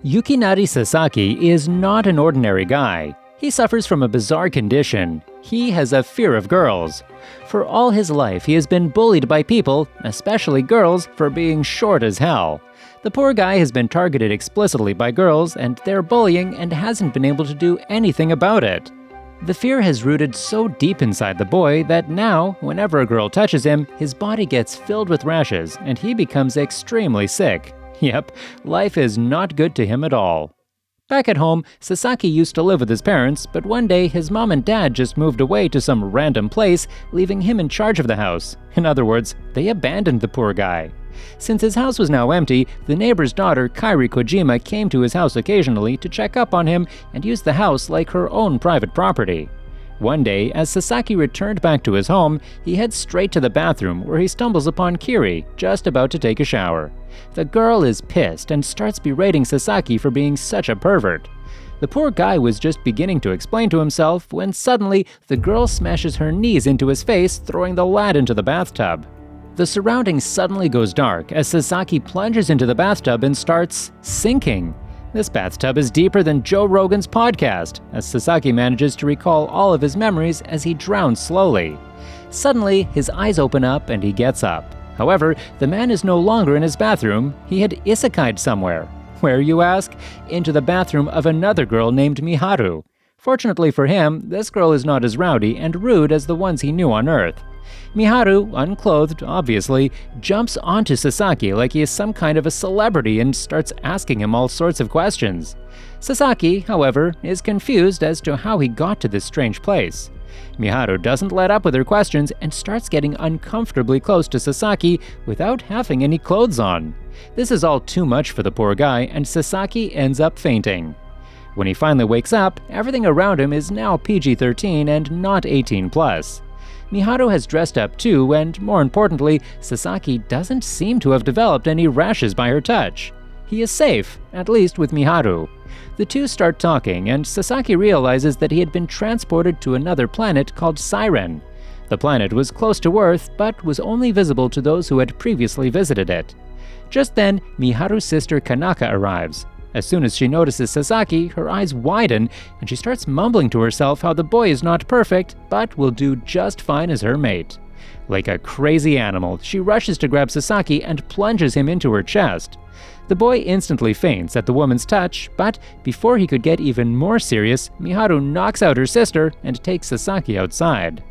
Yukinari Sasaki is not an ordinary guy. He suffers from a bizarre condition. He has a fear of girls. For all his life, he has been bullied by people, especially girls, for being short as hell. The poor guy has been targeted explicitly by girls and their bullying and hasn't been able to do anything about it. The fear has rooted so deep inside the boy that now, whenever a girl touches him, his body gets filled with rashes and he becomes extremely sick. Yep, life is not good to him at all. Back at home, Sasaki used to live with his parents, but one day his mom and dad just moved away to some random place, leaving him in charge of the house. In other words, they abandoned the poor guy. Since his house was now empty, the neighbor's daughter Kairi Kojima came to his house occasionally to check up on him and use the house like her own private property. One day, as Sasaki returned back to his home, he heads straight to the bathroom where he stumbles upon Kiri, just about to take a shower. The girl is pissed and starts berating Sasaki for being such a pervert. The poor guy was just beginning to explain to himself when suddenly the girl smashes her knees into his face, throwing the lad into the bathtub. The surroundings suddenly goes dark as Sasaki plunges into the bathtub and starts sinking. This bathtub is deeper than Joe Rogan's podcast, as Sasaki manages to recall all of his memories as he drowns slowly. Suddenly, his eyes open up and he gets up. However, the man is no longer in his bathroom. He had isekai'd somewhere. Where, you ask? Into the bathroom of another girl named Miharu. Fortunately for him, this girl is not as rowdy and rude as the ones he knew on Earth. Miharu, unclothed obviously, jumps onto Sasaki like he is some kind of a celebrity and starts asking him all sorts of questions. Sasaki, however, is confused as to how he got to this strange place. Miharu doesn't let up with her questions and starts getting uncomfortably close to Sasaki without having any clothes on. This is all too much for the poor guy, and Sasaki ends up fainting. When he finally wakes up, everything around him is now PG-13 and not 18+. Miharu has dressed up too, and more importantly, Sasaki doesn't seem to have developed any rashes by her touch. He is safe, at least with Miharu. The two start talking, and Sasaki realizes that he had been transported to another planet called Seiren. The planet was close to Earth, but was only visible to those who had previously visited it. Just then, Miharu's sister Kanaka arrives. As soon as she notices Sasaki, her eyes widen, and she starts mumbling to herself how the boy is not perfect, but will do just fine as her mate. Like a crazy animal, she rushes to grab Sasaki and plunges him into her chest. The boy instantly faints at the woman's touch, but before he could get even more serious, Miharu knocks out her sister and takes Sasaki outside.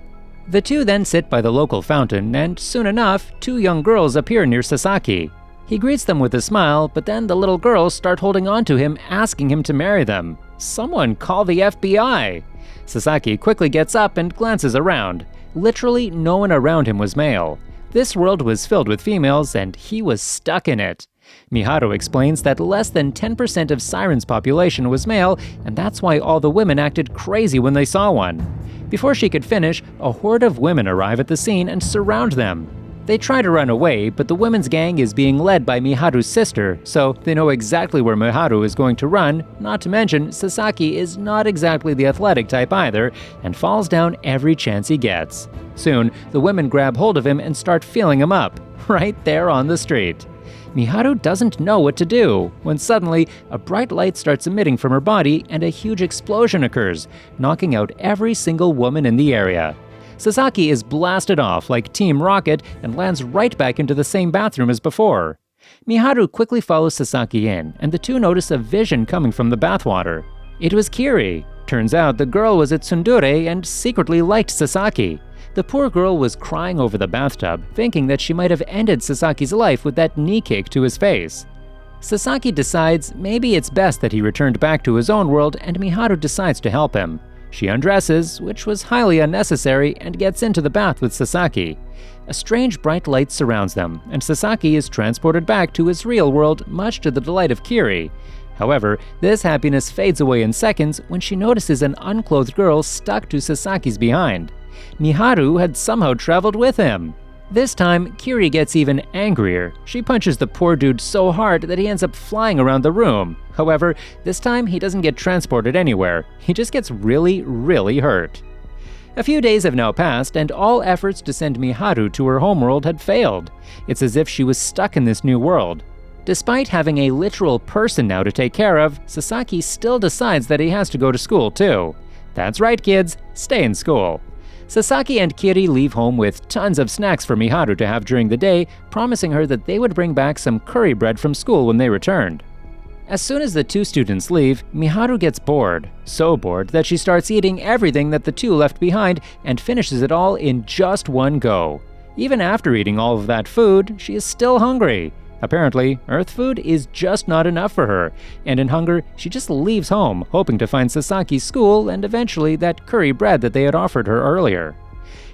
The two then sit by the local fountain, and soon enough, two young girls appear near Sasaki. He greets them with a smile, but then the little girls start holding on to him, asking him to marry them. Someone call the FBI! Sasaki quickly gets up and glances around. Literally no one around him was male. This world was filled with females, and he was stuck in it. Miharu explains that less than 10% of Seiren's population was male, and that's why all the women acted crazy when they saw one. Before she could finish, a horde of women arrive at the scene and surround them. They try to run away, but the women's gang is being led by Miharu's sister, so they know exactly where Miharu is going to run, not to mention Sasaki is not exactly the athletic type either, and falls down every chance he gets. Soon, the women grab hold of him and start feeling him up, right there on the street. Miharu doesn't know what to do, when suddenly, a bright light starts emitting from her body and a huge explosion occurs, knocking out every single woman in the area. Sasaki is blasted off like Team Rocket and lands right back into the same bathroom as before. Miharu quickly follows Sasaki in, and the two notice a vision coming from the bathwater. It was Kiri. Turns out the girl was a tsundere and secretly liked Sasaki. The poor girl was crying over the bathtub, thinking that she might have ended Sasaki's life with that knee kick to his face. Sasaki decides maybe it's best that he returned back to his own world, and Miharu decides to help him. She undresses, which was highly unnecessary, and gets into the bath with Sasaki. A strange bright light surrounds them, and Sasaki is transported back to his real world, much to the delight of Kiri. However, this happiness fades away in seconds when she notices an unclothed girl stuck to Sasaki's behind. Miharu had somehow traveled with him. This time, Kiri gets even angrier. She punches the poor dude so hard that he ends up flying around the room. However, this time he doesn't get transported anywhere. He just gets really, really hurt. A few days have now passed, and all efforts to send Miharu to her homeworld had failed. It's as if she was stuck in this new world. Despite having a literal person now to take care of, Sasaki still decides that he has to go to school too. That's right, kids, stay in school. Sasaki and Kiri leave home with tons of snacks for Miharu to have during the day, promising her that they would bring back some curry bread from school when they returned. As soon as the two students leave, Miharu gets bored. So bored that she starts eating everything that the two left behind and finishes it all in just one go. Even after eating all of that food, she is still hungry. Apparently, Earth food is just not enough for her, and in hunger, she just leaves home, hoping to find Sasaki's school and eventually that curry bread that they had offered her earlier.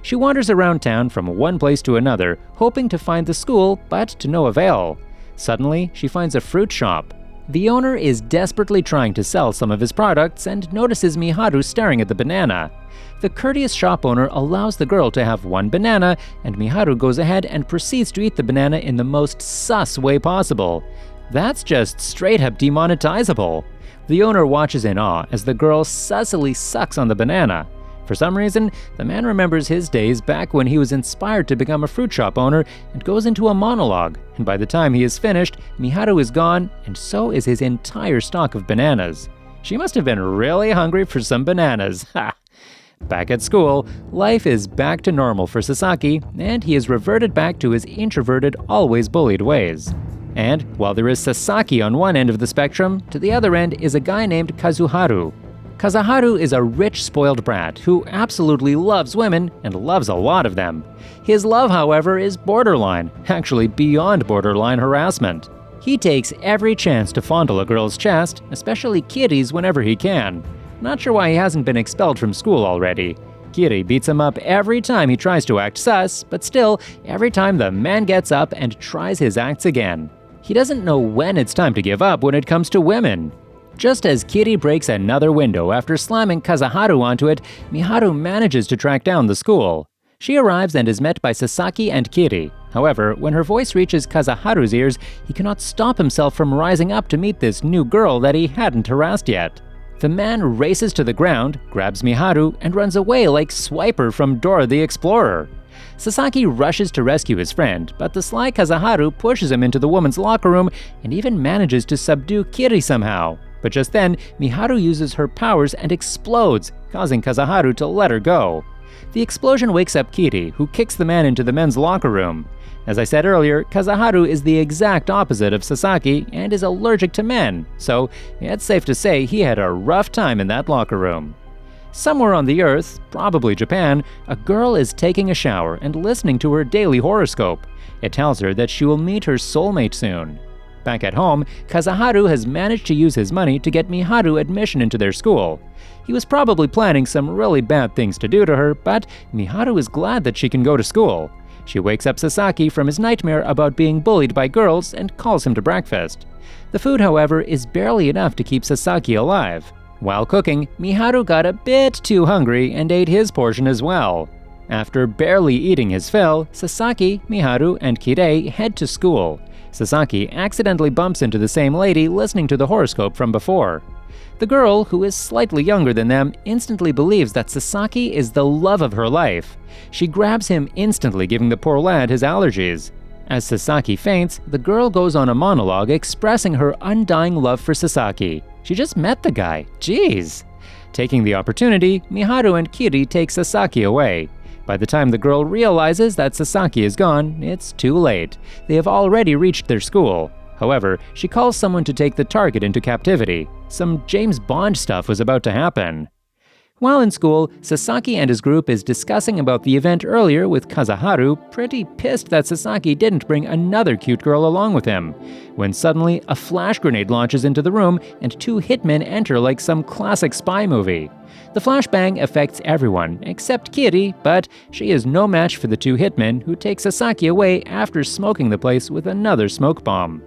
She wanders around town from one place to another, hoping to find the school, but to no avail. Suddenly, she finds a fruit shop. The owner is desperately trying to sell some of his products and notices Miharu staring at the banana. The courteous shop owner allows the girl to have one banana, and Miharu goes ahead and proceeds to eat the banana in the most sus way possible. That's just straight up demonetizable. The owner watches in awe as the girl sussily sucks on the banana. For some reason, the man remembers his days back when he was inspired to become a fruit shop owner and goes into a monologue, and by the time he is finished, Miharu is gone, and so is his entire stock of bananas. She must have been really hungry for some bananas, ha! Back at school, life is back to normal for Sasaki, and he is reverted back to his introverted, always bullied ways. And while there is Sasaki on one end of the spectrum, to the other end is a guy named Kazuharu. Kazuharu is a rich, spoiled brat who absolutely loves women and loves a lot of them. His love, however, is borderline, actually beyond borderline harassment. He takes every chance to fondle a girl's chest, especially Kiri's whenever he can. Not sure why he hasn't been expelled from school already. Kiri beats him up every time he tries to act sus, but still, every time the man gets up and tries his acts again. He doesn't know when it's time to give up when it comes to women. Just as Kiri breaks another window after slamming Kazuharu onto it, Miharu manages to track down the school. She arrives and is met by Sasaki and Kiri. However, when her voice reaches Kazuharu's ears, he cannot stop himself from rising up to meet this new girl that he hadn't harassed yet. The man races to the ground, grabs Miharu, and runs away like Swiper from Dora the Explorer. Sasaki rushes to rescue his friend, but the sly Kazuharu pushes him into the woman's locker room and even manages to subdue Kiri somehow. But just then, Miharu uses her powers and explodes, causing Kazuharu to let her go. The explosion wakes up Kiri, who kicks the man into the men's locker room. As I said earlier, Kazuharu is the exact opposite of Sasaki and is allergic to men, so it's safe to say he had a rough time in that locker room. Somewhere on the Earth, probably Japan, a girl is taking a shower and listening to her daily horoscope. It tells her that she will meet her soulmate soon. Back at home, Kazuharu has managed to use his money to get Miharu admission into their school. He was probably planning some really bad things to do to her, but Miharu is glad that she can go to school. She wakes up Sasaki from his nightmare about being bullied by girls and calls him to breakfast. The food, however, is barely enough to keep Sasaki alive. While cooking, Miharu got a bit too hungry and ate his portion as well. After barely eating his fill, Sasaki, Miharu, and Kirei head to school. Sasaki accidentally bumps into the same lady listening to the horoscope from before. The girl, who is slightly younger than them, instantly believes that Sasaki is the love of her life. She grabs him instantly, giving the poor lad his allergies. As Sasaki faints, the girl goes on a monologue expressing her undying love for Sasaki. She just met the guy. Jeez. Taking the opportunity, Miharu and Kiri take Sasaki away. By the time the girl realizes that Sasaki is gone, it's too late. They have already reached their school. However, she calls someone to take the target into captivity. Some James Bond stuff was about to happen. While in school, Sasaki and his group is discussing about the event earlier with Kazuharu, pretty pissed that Sasaki didn't bring another cute girl along with him, when suddenly a flash grenade launches into the room and two hitmen enter like some classic spy movie. The flashbang affects everyone except Kiri, but she is no match for the two hitmen who take Sasaki away after smoking the place with another smoke bomb.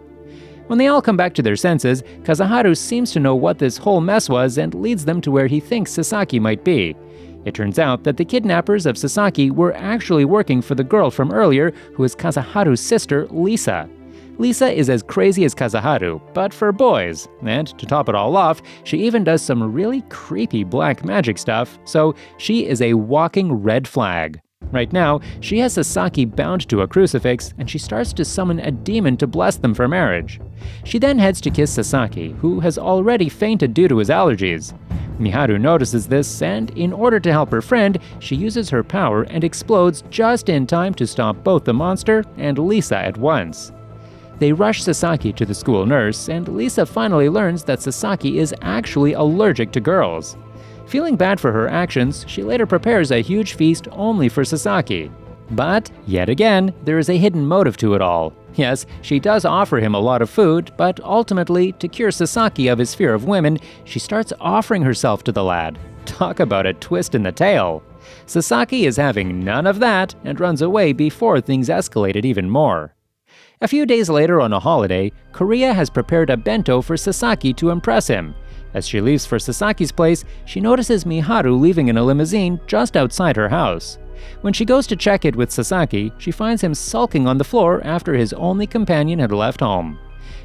When they all come back to their senses, Kazuharu seems to know what this whole mess was and leads them to where he thinks Sasaki might be. It turns out that the kidnappers of Sasaki were actually working for the girl from earlier, who is Kazuharu's sister, Lisa. Lisa is as crazy as Kazuharu, but for boys, and to top it all off, she even does some really creepy black magic stuff, so she is a walking red flag. Right now, she has Sasaki bound to a crucifix, and she starts to summon a demon to bless them for marriage. She then heads to kiss Sasaki, who has already fainted due to his allergies. Miharu notices this, and in order to help her friend, she uses her power and explodes just in time to stop both the monster and Lisa at once. They rush Sasaki to the school nurse, and Lisa finally learns that Sasaki is actually allergic to girls. Feeling bad for her actions, she later prepares a huge feast only for Sasaki. But, yet again, there is a hidden motive to it all. Yes, she does offer him a lot of food, but ultimately, to cure Sasaki of his fear of women, she starts offering herself to the lad. Talk about a twist in the tale. Sasaki is having none of that and runs away before things escalated even more. A few days later on a holiday, Korea has prepared a bento for Sasaki to impress him. As she leaves for Sasaki's place, she notices Miharu leaving in a limousine just outside her house. When she goes to check it with Sasaki, she finds him sulking on the floor after his only companion had left home.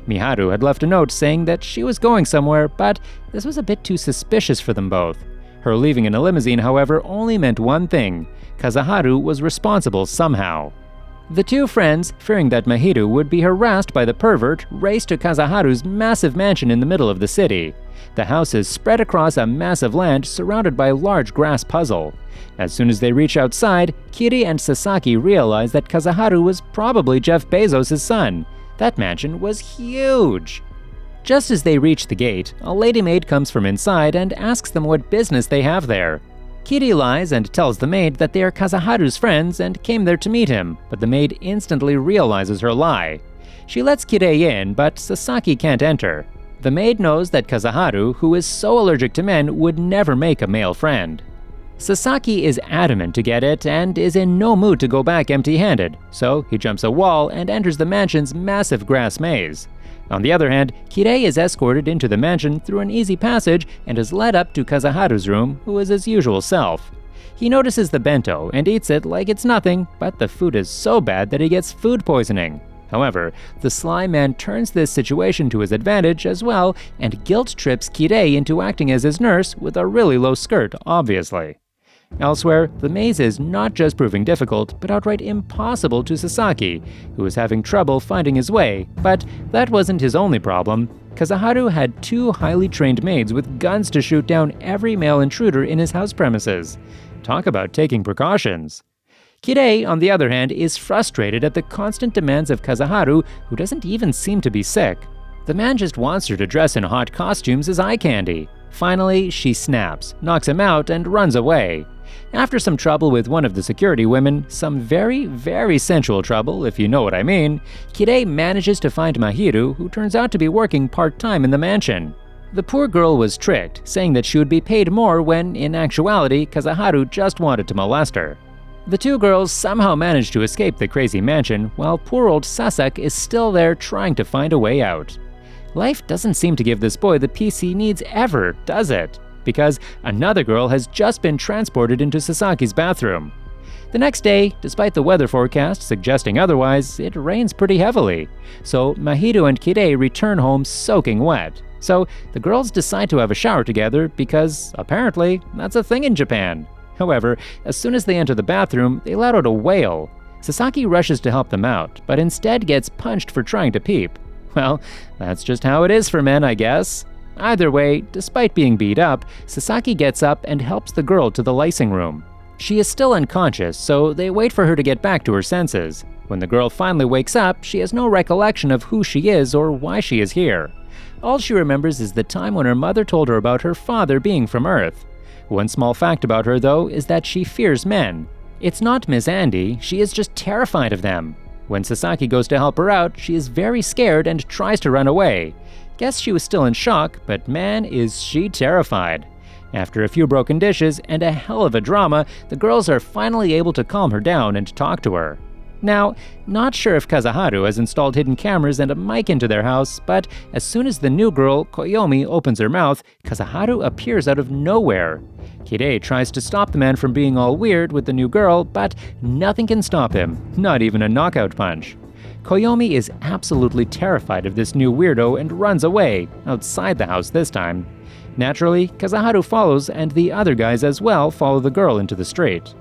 Miharu had left a note saying that she was going somewhere, but this was a bit too suspicious for them both. Her leaving in a limousine, however, only meant one thing: Kazuharu was responsible somehow. The two friends, fearing that Miharu would be harassed by the pervert, race to Kazuharu's massive mansion in the middle of the city. The house is spread across a massive land surrounded by a large grass puzzle. As soon as they reach outside, Kiri and Sasaki realize that Kazuharu was probably Jeff Bezos' son. That mansion was huge! Just as they reach the gate, a lady maid comes from inside and asks them what business they have there. Kiri lies and tells the maid that they are Kazuharu's friends and came there to meet him, but the maid instantly realizes her lie. She lets Kiri in, but Sasaki can't enter. The maid knows that Kazuharu, who is so allergic to men, would never make a male friend. Sasaki is adamant to get it and is in no mood to go back empty-handed, so he jumps a wall and enters the mansion's massive grass maze. On the other hand, Kirei is escorted into the mansion through an easy passage and is led up to Kazuharu's room, who is his usual self. He notices the bento and eats it like it's nothing, but the food is so bad that he gets food poisoning. However, the sly man turns this situation to his advantage as well and guilt-trips Kirei into acting as his nurse with a really low skirt, obviously. Elsewhere, the maze is not just proving difficult, but outright impossible to Sasaki, who is having trouble finding his way, but that wasn't his only problem. Kazuharu had two highly trained maids with guns to shoot down every male intruder in his house premises. Talk about taking precautions. Kirei, on the other hand, is frustrated at the constant demands of Kazuharu, who doesn't even seem to be sick. The man just wants her to dress in hot costumes as eye candy. Finally, she snaps, knocks him out, and runs away. After some trouble with one of the security women, some very, very sensual trouble, if you know what I mean, Kirei manages to find Mahiru, who turns out to be working part-time in the mansion. The poor girl was tricked, saying that she would be paid more when, in actuality, Kazuharu just wanted to molest her. The two girls somehow manage to escape the crazy mansion, while poor old Sasaki is still there trying to find a way out. Life doesn't seem to give this boy the peace he needs ever, does it? Because another girl has just been transported into Sasaki's bathroom. The next day, despite the weather forecast suggesting otherwise, it rains pretty heavily. So Mahiru and Kirei return home soaking wet. So the girls decide to have a shower together because, apparently, that's a thing in Japan. However, as soon as they enter the bathroom, they let out a wail. Sasaki rushes to help them out, but instead gets punched for trying to peep. Well, that's just how it is for men, I guess. Either way, despite being beat up, Sasaki gets up and helps the girl to the lysing room. She is still unconscious, so they wait for her to get back to her senses. When the girl finally wakes up, she has no recollection of who she is or why she is here. All she remembers is the time when her mother told her about her father being from Earth. One small fact about her, though, is that she fears men. It's not Miss Andy, she is just terrified of them. When Sasaki goes to help her out, she is very scared and tries to run away. Guess she was still in shock, but man, is she terrified. After a few broken dishes and a hell of a drama, the girls are finally able to calm her down and talk to her. Now, not sure if Kazuharu has installed hidden cameras and a mic into their house, but as soon as the new girl, Koyomi, opens her mouth, Kazuharu appears out of nowhere. Kirei tries to stop the man from being all weird with the new girl, but nothing can stop him, not even a knockout punch. Koyomi is absolutely terrified of this new weirdo and runs away, outside the house this time. Naturally, Kazuharu follows and the other guys as well follow the girl into the street.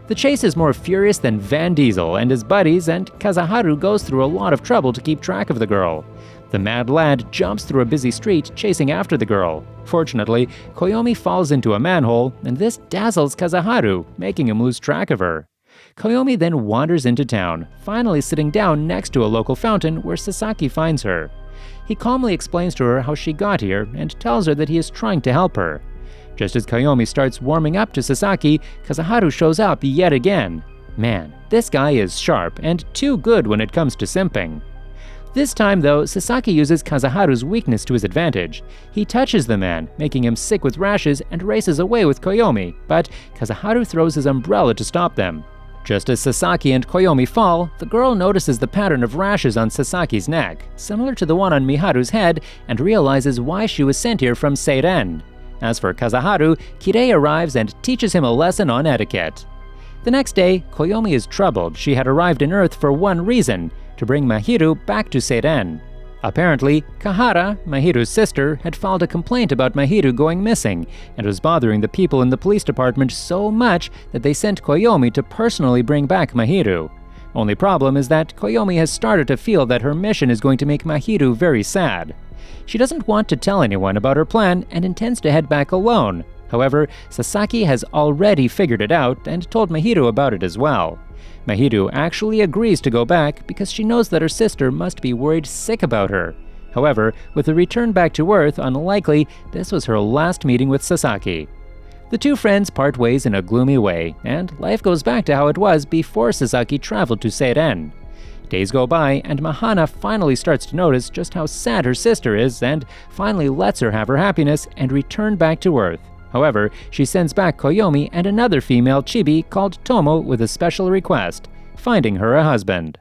The chase is more furious than Van Diesel and his buddies, and Kazaharu goes through a lot of trouble to keep track of the girl. The mad lad jumps through a busy street chasing after the girl. Fortunately, Koyomi falls into a manhole, and this dazzles Kazaharu, making him lose track of her. Koyomi then wanders into town, finally sitting down next to a local fountain where Sasaki finds her. He calmly explains to her how she got here and tells her that he is trying to help her. Just as Koyomi starts warming up to Sasaki, Kazaharu shows up yet again. Man, this guy is sharp and too good when it comes to simping. This time though, Sasaki uses Kazaharu's weakness to his advantage. He touches the man, making him sick with rashes, and races away with Koyomi, but Kazaharu throws his umbrella to stop them. Just as Sasaki and Koyomi fall, the girl notices the pattern of rashes on Sasaki's neck, similar to the one on Miharu's head, and realizes why she was sent here from Seiren. As for Kazaharu, Kirei arrives and teaches him a lesson on etiquette. The next day, Koyomi is troubled. She had arrived in Earth for one reason, to bring Mahiru back to Seiren. Apparently, Kahara, Mahiru's sister, had filed a complaint about Mahiru going missing and was bothering the people in the police department so much that they sent Koyomi to personally bring back Mahiru. Only problem is that Koyomi has started to feel that her mission is going to make Mahiru very sad. She doesn't want to tell anyone about her plan and intends to head back alone. However, Sasaki has already figured it out and told Mahiru about it as well. Mahiru actually agrees to go back because she knows that her sister must be worried sick about her. However, with the return back to Earth unlikely, this was her last meeting with Sasaki. The two friends part ways in a gloomy way, and life goes back to how it was before Sasaki traveled to Seiren. Days go by, and Mahana finally starts to notice just how sad her sister is and finally lets her have her happiness and return back to Earth. However, she sends back Koyomi and another female chibi called Tomo with a special request, finding her a husband.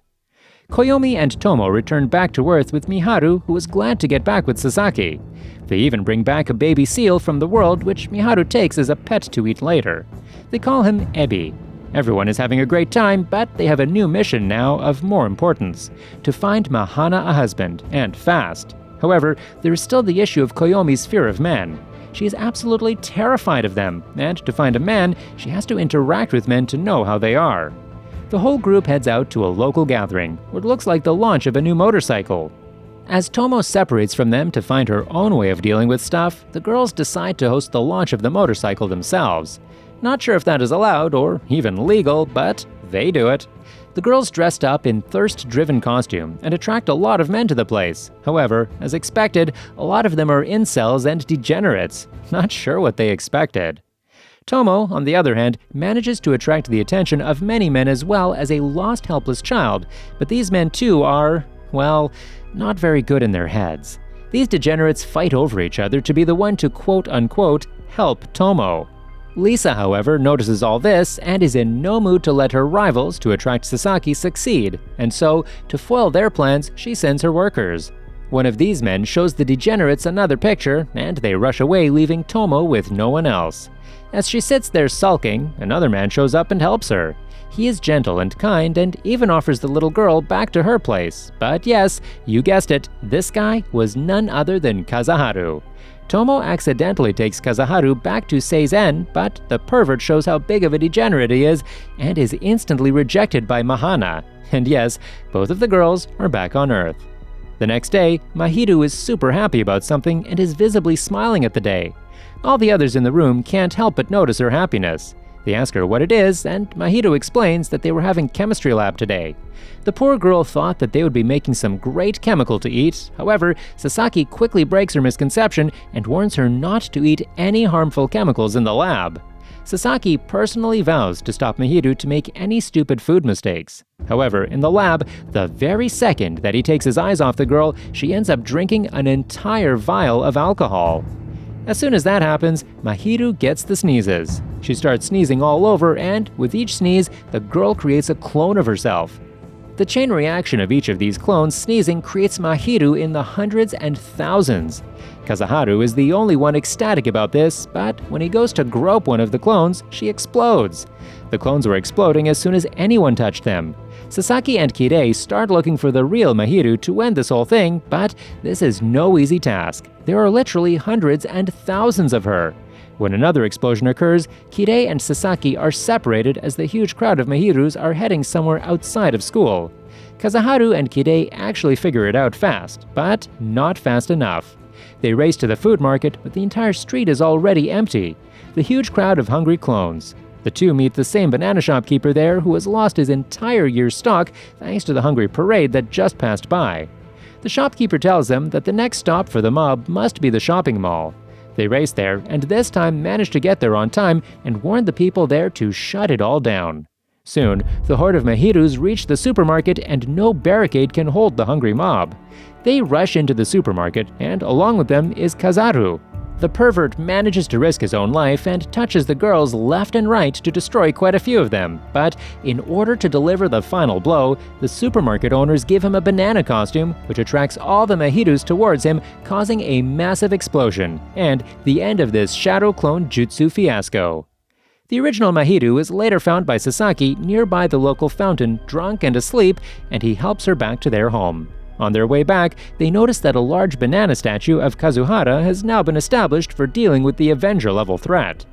Koyomi and Tomo return back to Earth with Miharu, who is glad to get back with Sasaki. They even bring back a baby seal from the world, which Miharu takes as a pet to eat later. They call him Ebi. Everyone is having a great time, but they have a new mission now of more importance: to find Mahana a husband, and fast. However, there is still the issue of Koyomi's fear of men. She is absolutely terrified of them, and to find a man, she has to interact with men to know how they are. The whole group heads out to a local gathering, what looks like the launch of a new motorcycle. As Tomo separates from them to find her own way of dealing with stuff, the girls decide to host the launch of the motorcycle themselves. Not sure if that is allowed or even legal, but they do it. The girls dressed up in thirst-driven costume and attract a lot of men to the place. However, as expected, a lot of them are incels and degenerates. Not sure what they expected. Tomo, on the other hand, manages to attract the attention of many men as well as a lost helpless child, but these men too are, well, not very good in their heads. These degenerates fight over each other to be the one to quote-unquote help Tomo. Lisa, however, notices all this and is in no mood to let her rivals to attract Sasaki succeed, and so, to foil their plans, she sends her workers. One of these men shows the degenerates another picture, and they rush away, leaving Tomo with no one else. As she sits there sulking, another man shows up and helps her. He is gentle and kind and even offers the little girl back to her place. But yes, you guessed it, this guy was none other than Kazaharu. Tomo accidentally takes Kazaharu back to Seizen, but the pervert shows how big of a degenerate he is and is instantly rejected by Mahana. And yes, both of the girls are back on Earth. The next day, Mahiru is super happy about something and is visibly smiling at the day. All the others in the room can't help but notice her happiness. They ask her what it is, and Mahiru explains that they were having chemistry lab today. The poor girl thought that they would be making some great chemical to eat. However, Sasaki quickly breaks her misconception and warns her not to eat any harmful chemicals in the lab. Sasaki personally vows to stop Mahiru to make any stupid food mistakes. However, in the lab, the very second that he takes his eyes off the girl, she ends up drinking an entire vial of alcohol. As soon as that happens, Mahiru gets the sneezes. She starts sneezing all over, and with each sneeze, the girl creates a clone of herself. The chain reaction of each of these clones sneezing creates Mahiru in the hundreds and thousands. Kazaharu is the only one ecstatic about this, but when he goes to grope one of the clones, she explodes. The clones were exploding as soon as anyone touched them. Sasaki and Kirei start looking for the real Mahiru to end this whole thing, but this is no easy task. There are literally hundreds and thousands of her. When another explosion occurs, Kirei and Sasaki are separated as the huge crowd of Mahirus are heading somewhere outside of school. Kazuharu and Kirei actually figure it out fast, but not fast enough. They race to the food market, but the entire street is already empty. The huge crowd of hungry clones. The two meet the same banana shopkeeper there who has lost his entire year's stock thanks to the hungry parade that just passed by. The shopkeeper tells them that the next stop for the mob must be the shopping mall. They race there and this time manage to get there on time and warn the people there to shut it all down. Soon, the horde of Mahirus reach the supermarket and no barricade can hold the hungry mob. They rush into the supermarket and along with them is Kazaru. The pervert manages to risk his own life and touches the girls left and right to destroy quite a few of them, but in order to deliver the final blow, the supermarket owners give him a banana costume, which attracts all the Mahirus towards him, causing a massive explosion, and the end of this shadow clone jutsu fiasco. The original Mahiru is later found by Sasaki nearby the local fountain, drunk and asleep, and he helps her back to their home. On their way back, they notice that a large banana statue of Kazuhara has now been established for dealing with the Avenger-level threat.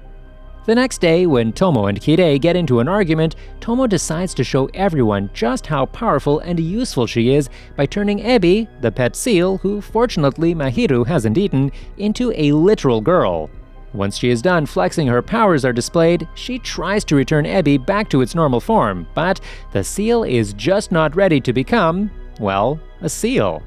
The next day, when Tomo and Kirei get into an argument, Tomo decides to show everyone just how powerful and useful she is by turning Ebi, the pet seal, who fortunately Mahiru hasn't eaten, into a literal girl. Once she is done flexing her powers are displayed, she tries to return Ebi back to its normal form, but the seal is just not ready to become, well, a seal.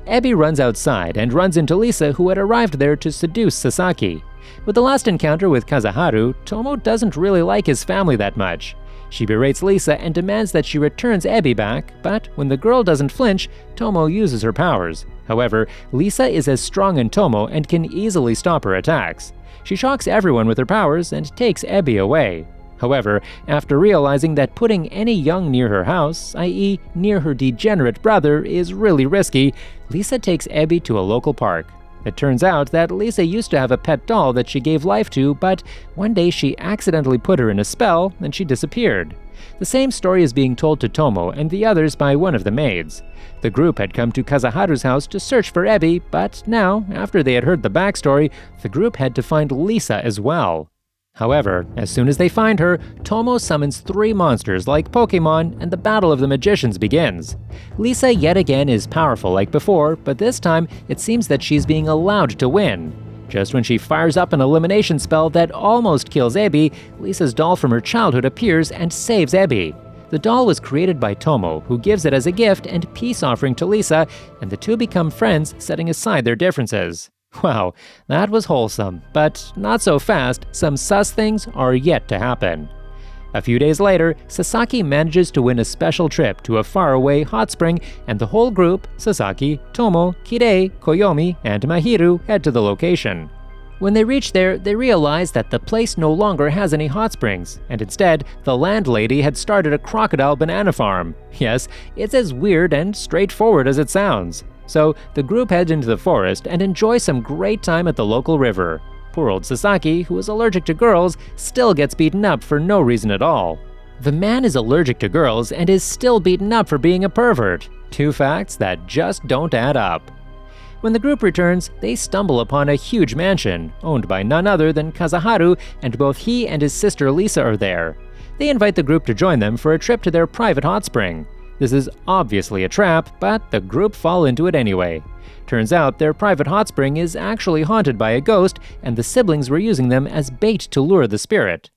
Ebi runs outside and runs into Lisa, who had arrived there to seduce Sasaki. With the last encounter with Kazuharu, Tomo doesn't really like his family that much. She berates Lisa and demands that she returns Ebi back, but when the girl doesn't flinch, Tomo uses her powers. However, Lisa is as strong as Tomo and can easily stop her attacks. She shocks everyone with her powers and takes Ebi away. However, after realizing that putting any young near her house, i.e. near her degenerate brother, is really risky, Lisa takes Ebi to a local park. It turns out that Lisa used to have a pet doll that she gave life to, but one day she accidentally put her in a spell and she disappeared. The same story is being told to Tomo and the others by one of the maids. The group had come to Kazuharu's house to search for Ebi, but now, after they had heard the backstory, the group had to find Lisa as well. However, as soon as they find her, Tomo summons 3 monsters like Pokemon and the battle of the magicians begins. Lisa yet again is powerful like before, but this time it seems that she's being allowed to win. Just when she fires up an elimination spell that almost kills Ebi, Lisa's doll from her childhood appears and saves Ebi. The doll was created by Tomo, who gives it as a gift and peace offering to Lisa, and the two become friends, setting aside their differences. Wow, that was wholesome, but not so fast. Some sus things are yet to happen. A few days later, Sasaki manages to win a special trip to a faraway hot spring, and the whole group, Sasaki, Tomo, Kirei, Koyomi, and Mahiru, head to the location. When they reach there, they realize that the place no longer has any hot springs, and instead, the landlady had started a crocodile banana farm. Yes, it's as weird and straightforward as it sounds. So the group heads into the forest and enjoys some great time at the local river. Poor old Sasaki, who is allergic to girls, still gets beaten up for no reason at all. The man is allergic to girls and is still beaten up for being a pervert. 2 facts that just don't add up. When the group returns, they stumble upon a huge mansion, owned by none other than Kazuharu, and both he and his sister Lisa are there. They invite the group to join them for a trip to their private hot spring. This is obviously a trap, but the group fall into it anyway. Turns out their private hot spring is actually haunted by a ghost, and the siblings were using them as bait to lure the spirit.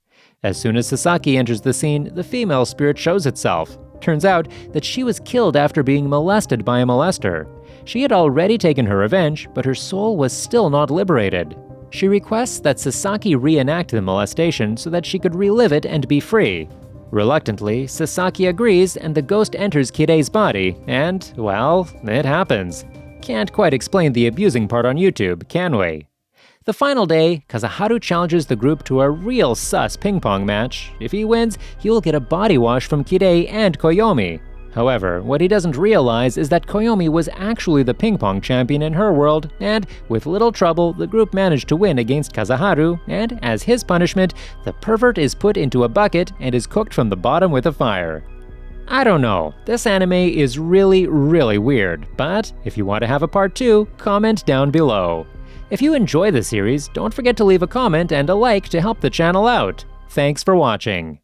As soon as Sasaki enters the scene, the female spirit shows itself. Turns out that she was killed after being molested by a molester. She had already taken her revenge, but her soul was still not liberated. She requests that Sasaki reenact the molestation so that she could relive it and be free. Reluctantly, Sasaki agrees and the ghost enters Kirei's body, and, well, it happens. Can't quite explain the abusing part on YouTube, can we? The final day, Kazuharu challenges the group to a real sus ping pong match. If he wins, he will get a body wash from Kirei and Koyomi. However, what he doesn't realize is that Koyomi was actually the ping pong champion in her world, and with little trouble, the group managed to win against Kazuharu, and as his punishment, the pervert is put into a bucket and is cooked from the bottom with a fire. I don't know, this anime is really weird, but if you want to have a part 2, comment down below. If you enjoy the series, don't forget to leave a comment and a like to help the channel out. Thanks for watching.